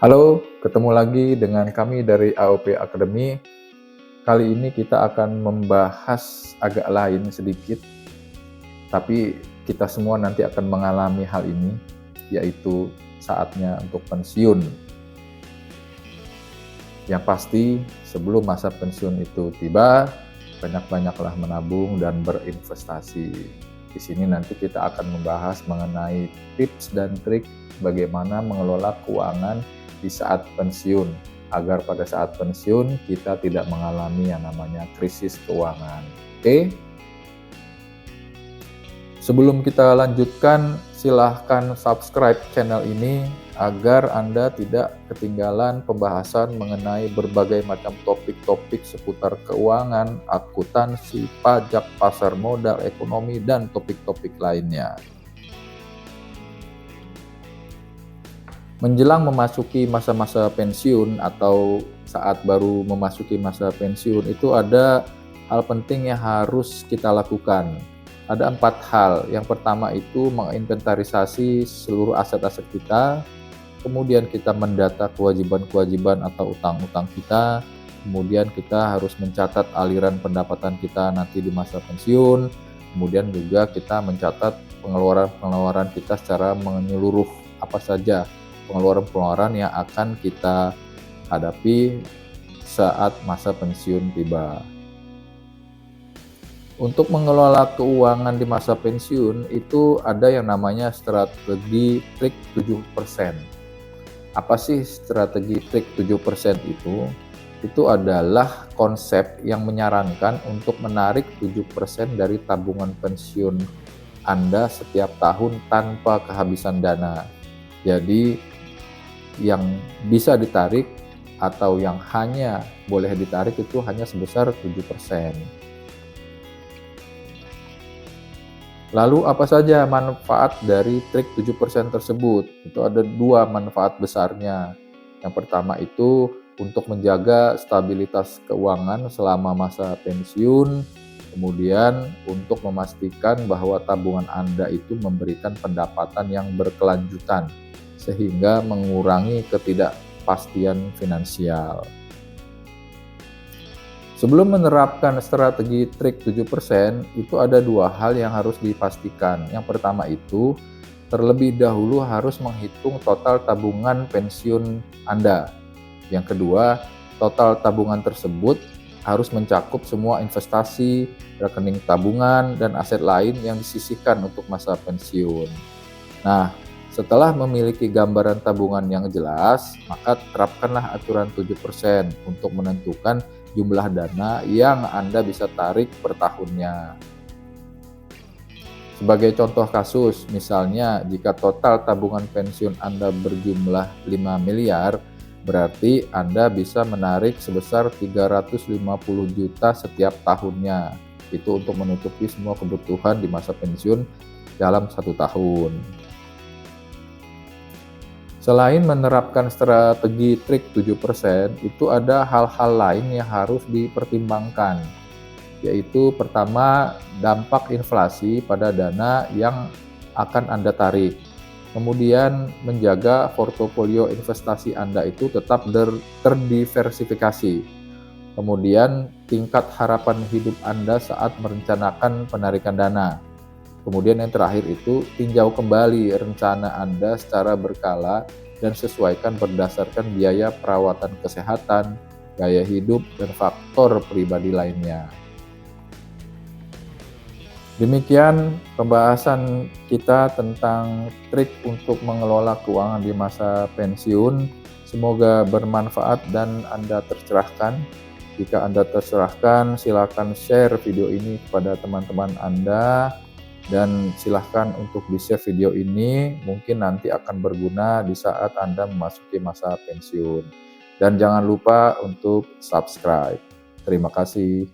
Halo, ketemu lagi dengan kami dari AOP Academy. Kali ini kita akan membahas agak lain sedikit, tapi kita semua nanti akan mengalami hal ini, yaitu saatnya untuk pensiun. Yang pasti, sebelum masa pensiun itu tiba, banyak-banyaklah menabung dan berinvestasi. Di sini nanti kita akan membahas mengenai tips dan trik bagaimana mengelola keuangan di saat pensiun, agar pada saat pensiun kita tidak mengalami yang namanya krisis keuangan. Oke? Sebelum kita lanjutkan, silahkan subscribe channel ini agar Anda tidak ketinggalan pembahasan mengenai berbagai macam topik-topik seputar keuangan, akuntansi, pajak, pasar modal, ekonomi, dan topik-topik lainnya. Menjelang memasuki masa-masa pensiun atau saat baru memasuki masa pensiun itu ada hal penting yang harus kita lakukan. Ada 4 hal. Yang pertama itu menginventarisasi seluruh aset-aset kita, kemudian kita mendata kewajiban-kewajiban atau utang-utang kita, kemudian kita harus mencatat aliran pendapatan kita nanti di masa pensiun, kemudian juga kita mencatat pengeluaran-pengeluaran kita secara menyeluruh, apa saja pengeluaran-pengeluaran yang akan kita hadapi saat masa pensiun tiba. Untuk mengelola keuangan di masa pensiun itu ada yang namanya strategi trik 7%. Apa sih strategi trik 7% itu? Itu adalah konsep yang menyarankan untuk menarik 7% dari tabungan pensiun Anda setiap tahun tanpa kehabisan dana. Jadi yang bisa ditarik atau yang hanya boleh ditarik itu hanya sebesar 7%. Lalu apa saja manfaat dari trik 7% tersebut? Itu ada 2 manfaat besarnya. Yang pertama itu untuk menjaga stabilitas keuangan selama masa pensiun, kemudian untuk memastikan bahwa tabungan Anda itu memberikan pendapatan yang berkelanjutan, sehingga mengurangi ketidakpastian finansial. Sebelum menerapkan strategi trik 7%, itu ada 2 hal yang harus dipastikan. Yang pertama itu, terlebih dahulu harus menghitung total tabungan pensiun Anda. Yang kedua, total tabungan tersebut harus mencakup semua investasi, rekening tabungan, dan aset lain yang disisihkan untuk masa pensiun. Nah, setelah memiliki gambaran tabungan yang jelas, maka terapkanlah aturan 7% untuk menentukan jumlah dana yang Anda bisa tarik per tahunnya. Sebagai contoh kasus, misalnya jika total tabungan pensiun Anda berjumlah 5 miliar, berarti Anda bisa menarik sebesar 350 juta setiap tahunnya. Itu untuk menutupi semua kebutuhan di masa pensiun dalam 1 tahun. Selain menerapkan strategi trik 7%, itu ada hal-hal lain yang harus dipertimbangkan, yaitu pertama, dampak inflasi pada dana yang akan Anda tarik. Kemudian menjaga portofolio investasi Anda itu tetap terdiversifikasi. Kemudian tingkat harapan hidup Anda saat merencanakan penarikan dana. Kemudian yang terakhir itu tinjau kembali rencana Anda secara berkala dan sesuaikan berdasarkan biaya perawatan kesehatan, gaya hidup, dan faktor pribadi lainnya. Demikian pembahasan kita tentang trik untuk mengelola keuangan di masa pensiun. Semoga bermanfaat dan Anda tercerahkan. Jika Anda tercerahkan, silakan share video ini kepada teman-teman Anda. Dan silahkan untuk di-share video ini, mungkin nanti akan berguna di saat Anda memasuki masa pensiun. Dan jangan lupa untuk subscribe. Terima kasih.